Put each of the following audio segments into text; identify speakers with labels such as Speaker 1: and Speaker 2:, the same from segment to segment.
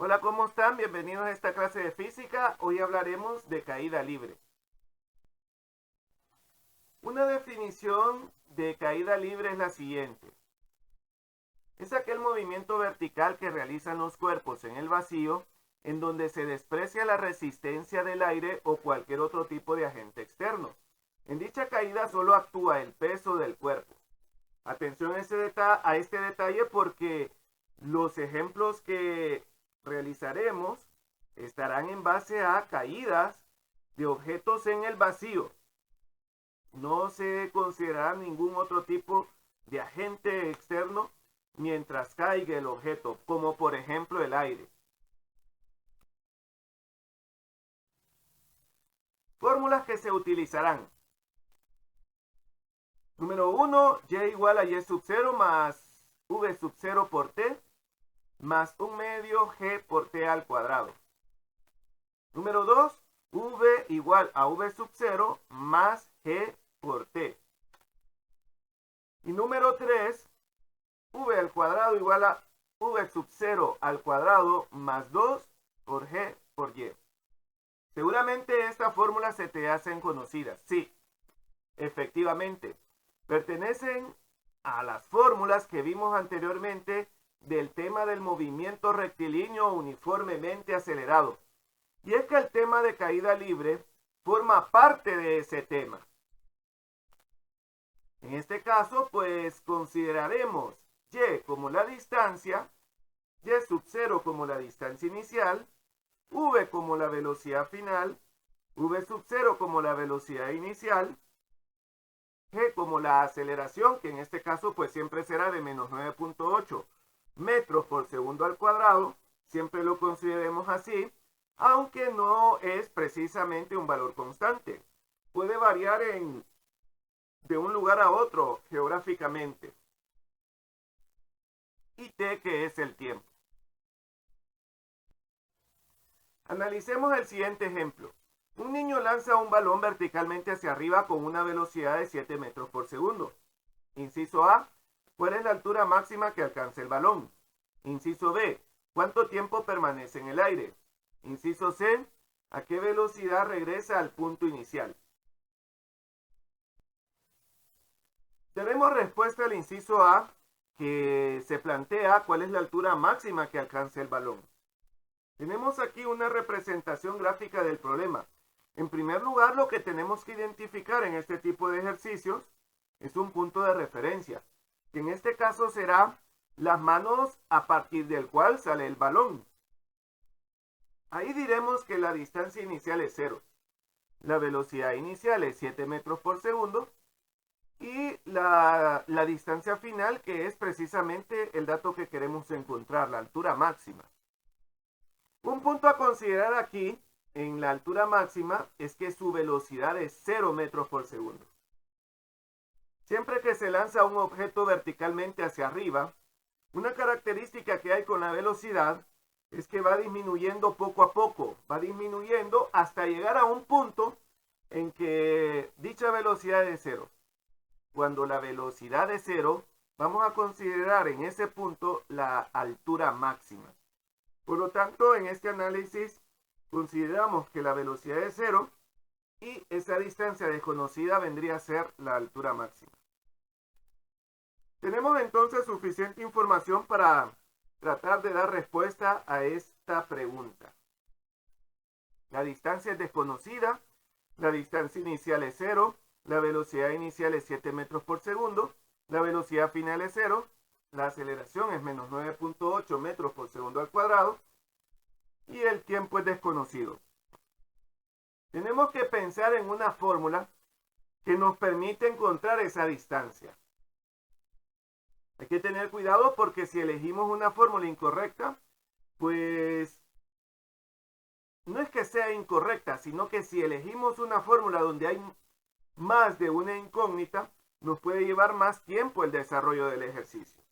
Speaker 1: Hola, ¿cómo están? Bienvenidos a esta clase de física. Hoy hablaremos de caída libre. Una definición de caída libre es la siguiente. Es aquel movimiento vertical que realizan los cuerpos en el vacío en donde se desprecia la resistencia del aire o cualquier otro tipo de agente externo. En dicha caída solo actúa el peso del cuerpo. Atención a este detalle porque los ejemplos que realizaremos estarán en base a caídas de objetos en el vacío. No se considerará ningún otro tipo de agente externo mientras caiga el objeto, como por ejemplo el aire. Fórmulas que se utilizarán. Número 1, y igual a y sub 0 más v sub 0 por t más 1 medio g por t al cuadrado. Número 2, v igual a v sub 0 más g por t. Y número 3, v al cuadrado igual a v sub 0 al cuadrado más 2 por g por y. Seguramente estas fórmulas se te hacen conocidas. Sí, efectivamente, pertenecen a las fórmulas que vimos anteriormente del tema del movimiento rectilíneo uniformemente acelerado. Y es que el tema de caída libre forma parte de ese tema. En este caso, pues consideraremos y como la distancia, y sub 0 como la distancia inicial, v como la velocidad final, v sub 0 como la velocidad inicial, g como la aceleración, que en este caso pues siempre será de menos 9.8 metros por segundo al cuadrado, siempre lo consideremos así, aunque no es precisamente un valor constante. Puede variar de un lugar a otro geográficamente. Y t, que es el tiempo. Analicemos el siguiente ejemplo. Un niño lanza un balón verticalmente hacia arriba con una velocidad de 7 metros por segundo. Inciso A, ¿cuál es la altura máxima que alcanza el balón? Inciso B, ¿cuánto tiempo permanece en el aire? Inciso C, ¿a qué velocidad regresa al punto inicial? Tenemos respuesta al inciso A, que se plantea cuál es la altura máxima que alcanza el balón. Tenemos aquí una representación gráfica del problema. En primer lugar, lo que tenemos que identificar en este tipo de ejercicios es un punto de referencia, que en este caso será las manos a partir del cual sale el balón. Ahí diremos que la distancia inicial es 0, la velocidad inicial es 7 metros por segundo y la distancia final, que es precisamente el dato que queremos encontrar, la altura máxima. Un punto a considerar aquí en la altura máxima es que su velocidad es 0 metros por segundo. Siempre que se lanza un objeto verticalmente hacia arriba, una característica que hay con la velocidad es que va disminuyendo poco a poco, va disminuyendo hasta llegar a un punto en que dicha velocidad es 0. Cuando la velocidad es 0, vamos a considerar en ese punto la altura máxima. Por lo tanto, en este análisis consideramos que la velocidad es 0 y esa distancia desconocida vendría a ser la altura máxima. Tenemos entonces suficiente información para tratar de dar respuesta a esta pregunta. La distancia es desconocida, la distancia inicial es 0, la velocidad inicial es 7 metros por segundo, la velocidad final es 0, la aceleración es menos 9.8 metros por segundo al cuadrado y el tiempo es desconocido. Tenemos que pensar en una fórmula que nos permite encontrar esa distancia. Hay que tener cuidado porque si elegimos una fórmula incorrecta, pues no es que sea incorrecta, sino que si elegimos una fórmula donde hay más de una incógnita, nos puede llevar más tiempo el desarrollo del ejercicio.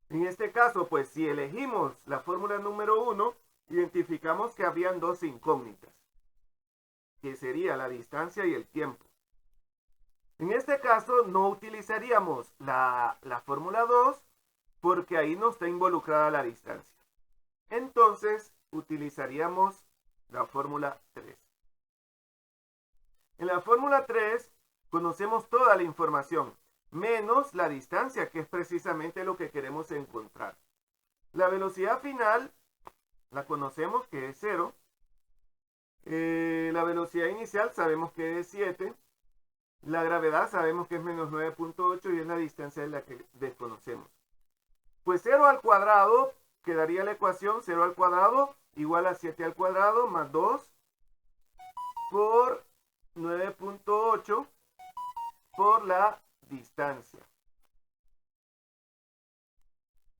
Speaker 1: En este caso, pues si elegimos la fórmula número 1, identificamos que habían dos incógnitas, que sería la distancia y el tiempo. En este caso no utilizaríamos la fórmula 2 porque ahí no está involucrada la distancia. Entonces utilizaríamos la fórmula 3. En la fórmula 3 conocemos toda la información, menos la distancia, que es precisamente lo que queremos encontrar. La velocidad final la conocemos, que es 0. La velocidad inicial sabemos que es 7. La gravedad sabemos que es menos 9.8 y es la distancia de la que desconocemos. Pues 0 al cuadrado, quedaría la ecuación 0 al cuadrado igual a 7 al cuadrado más 2 por 9.8 por la distancia.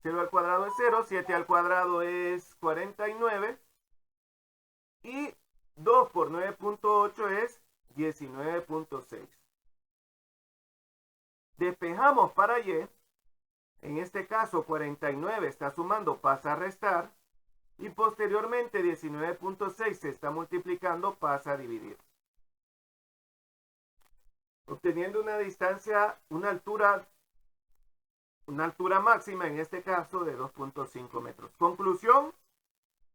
Speaker 1: 0 al cuadrado es 0, 7 al cuadrado es 49 y 2 por 9.8 es 19.6. Despejamos para y. En este caso 49 está sumando, pasa a restar. Y posteriormente 19.6 se está multiplicando, pasa a dividir. Obteniendo una distancia, una altura máxima, en este caso de 2.5 metros. Conclusión,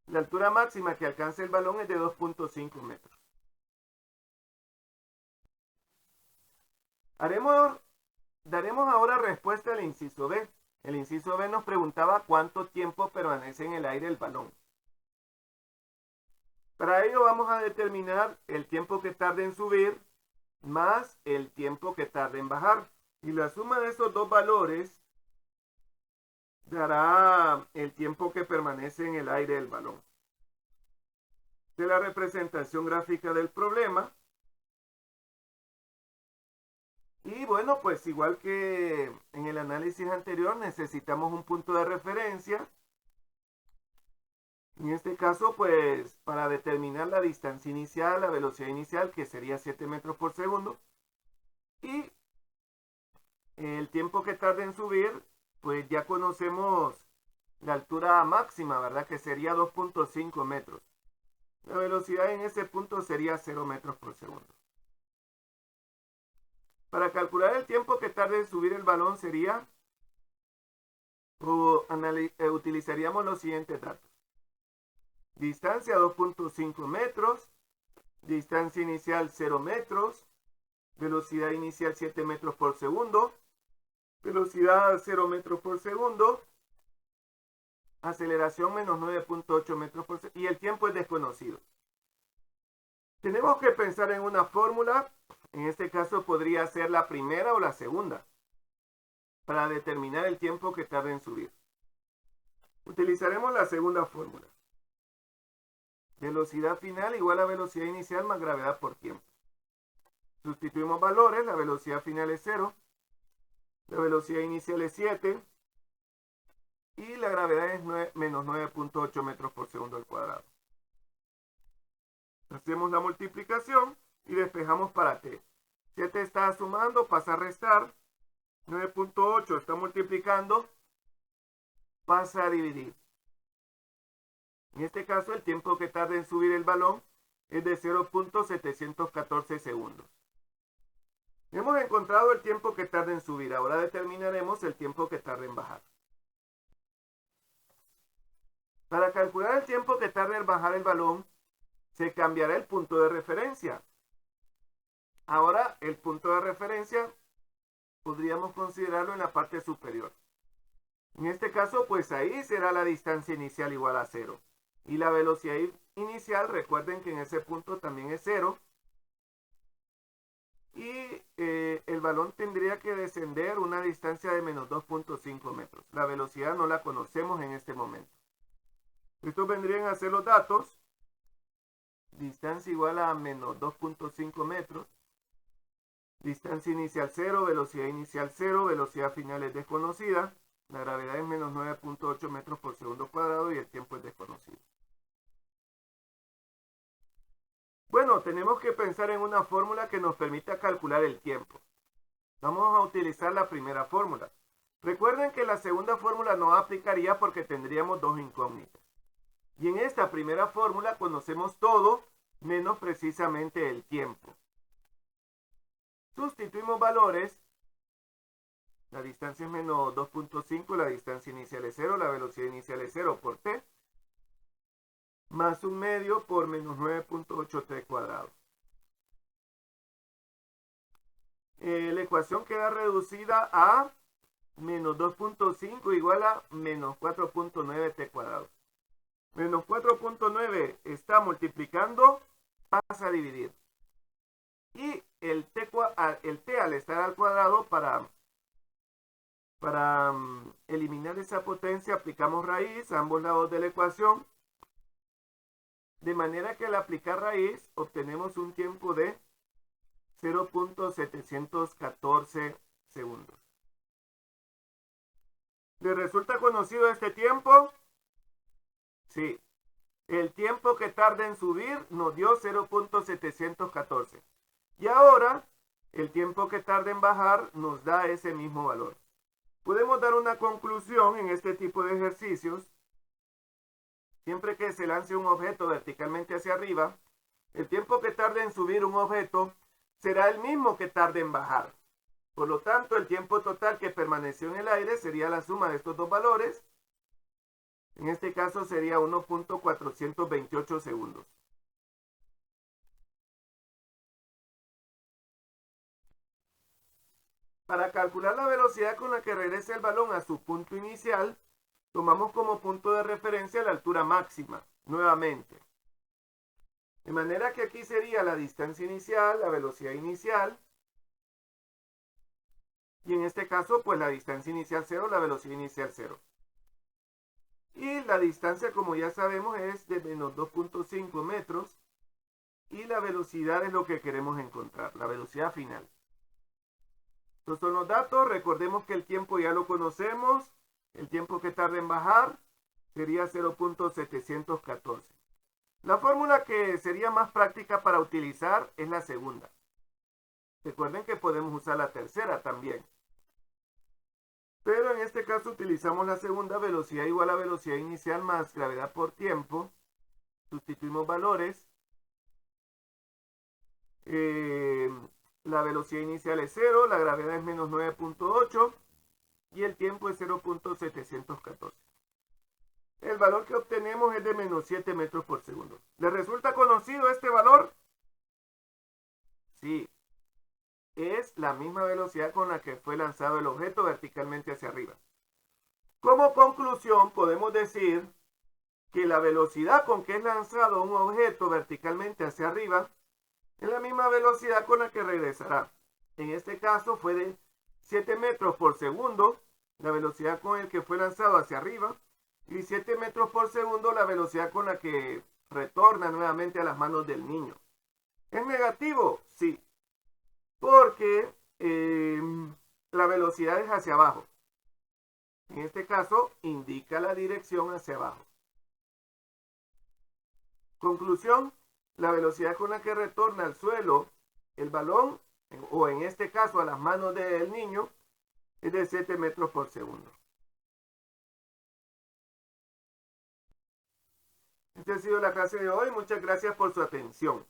Speaker 1: la altura máxima que alcanza el balón es de 2.5 metros. Daremos ahora respuesta al inciso B. El inciso B nos preguntaba cuánto tiempo permanece en el aire el balón. Para ello vamos a determinar el tiempo que tarda en subir más el tiempo que tarda en bajar. Y la suma de esos dos valores dará el tiempo que permanece en el aire el balón. De la representación gráfica del problema. Y bueno, pues igual que en el análisis anterior, necesitamos un punto de referencia. En este caso, pues para determinar la distancia inicial, la velocidad inicial, que sería 7 metros por segundo. Y el tiempo que tarda en subir, pues ya conocemos la altura máxima, ¿verdad? Que sería 2.5 metros. La velocidad en ese punto sería 0 metros por segundo. Para calcular el tiempo que tarde en subir el balón sería, utilizaríamos los siguientes datos. Distancia 2.5 metros, distancia inicial 0 metros, velocidad inicial 7 metros por segundo, velocidad 0 metros por segundo, aceleración menos 9.8 metros por segundo y el tiempo es desconocido. Tenemos que pensar en una fórmula, en este caso podría ser la primera o la segunda, para determinar el tiempo que tarda en subir. Utilizaremos la segunda fórmula. Velocidad final igual a velocidad inicial más gravedad por tiempo. Sustituimos valores, la velocidad final es 0, la velocidad inicial es 7 y la gravedad es menos 9.8 metros por segundo al cuadrado. Hacemos la multiplicación y despejamos para t. 7 está sumando, pasa a restar. 9.8 está multiplicando, pasa a dividir. En este caso, el tiempo que tarda en subir el balón es de 0.714 segundos. Hemos encontrado el tiempo que tarda en subir. Ahora determinaremos el tiempo que tarda en bajar. Para calcular el tiempo que tarda en bajar el balón, se cambiará el punto de referencia. Ahora, el punto de referencia podríamos considerarlo en la parte superior. En este caso, pues ahí será la distancia inicial igual a 0. Y la velocidad inicial, recuerden que en ese punto también es 0. Y el balón tendría que descender una distancia de menos 2.5 metros. La velocidad no la conocemos en este momento. Estos vendrían a ser los datos. Distancia igual a menos 2.5 metros. Distancia inicial 0, velocidad inicial 0, velocidad final es desconocida. La gravedad es menos 9.8 metros por segundo cuadrado y el tiempo es desconocido. Bueno, tenemos que pensar en una fórmula que nos permita calcular el tiempo. Vamos a utilizar la primera fórmula. Recuerden que la segunda fórmula no aplicaría porque tendríamos dos incógnitas. Y en esta primera fórmula conocemos todo menos precisamente el tiempo. Sustituimos valores. La distancia es menos 2.5, la distancia inicial es 0, la velocidad inicial es 0 por t. más 1/2 por menos 9.83 cuadrados. La ecuación queda reducida a menos 2.5 igual a menos 4.9 t cuadrado. Menos 4.9 está multiplicando, pasa a dividir. Y el t al estar al cuadrado, para eliminar esa potencia, aplicamos raíz a ambos lados de la ecuación. De manera que al aplicar raíz, obtenemos un tiempo de 0.714 segundos. ¿Le resulta conocido este tiempo? Sí. El tiempo que tarda en subir nos dio 0.714. Y ahora, el tiempo que tarda en bajar nos da ese mismo valor. Podemos dar una conclusión en este tipo de ejercicios. Siempre que se lance un objeto verticalmente hacia arriba, el tiempo que tarda en subir un objeto será el mismo que tarde en bajar. Por lo tanto, el tiempo total que permaneció en el aire sería la suma de estos dos valores. En este caso sería 1.428 segundos. Para calcular la velocidad con la que regresa el balón a su punto inicial, tomamos como punto de referencia la altura máxima, nuevamente. De manera que aquí sería la distancia inicial, la velocidad inicial. Y en este caso, pues la distancia inicial 0, la velocidad inicial 0. Y la distancia, como ya sabemos, es de menos 2.5 metros. Y la velocidad es lo que queremos encontrar, la velocidad final. Estos son los datos. Recordemos que el tiempo ya lo conocemos. El tiempo que tarda en bajar sería 0.714. La fórmula que sería más práctica para utilizar es la segunda. Recuerden que podemos usar la tercera también. Pero en este caso utilizamos la segunda, velocidad igual a velocidad inicial más gravedad por tiempo. Sustituimos valores. La velocidad inicial es 0, la gravedad es menos 9.8 y el tiempo es 0.714. El valor que obtenemos es de menos 7 metros por segundo. ¿Les resulta conocido este valor? Sí. Es la misma velocidad con la que fue lanzado el objeto verticalmente hacia arriba. Como conclusión, podemos decir que la velocidad con que es lanzado un objeto verticalmente hacia arriba es la misma velocidad con la que regresará. En este caso fue de 7 metros por segundo, la velocidad con la que fue lanzado hacia arriba, y 7 metros por segundo la velocidad con la que retorna nuevamente a las manos del niño. ¿Es negativo? Sí. Porque la velocidad es hacia abajo. En este caso, indica la dirección hacia abajo. Conclusión, la velocidad con la que retorna al suelo el balón, o en este caso a las manos del niño, es de 7 metros por segundo. Esta ha sido la clase de hoy. Muchas gracias por su atención.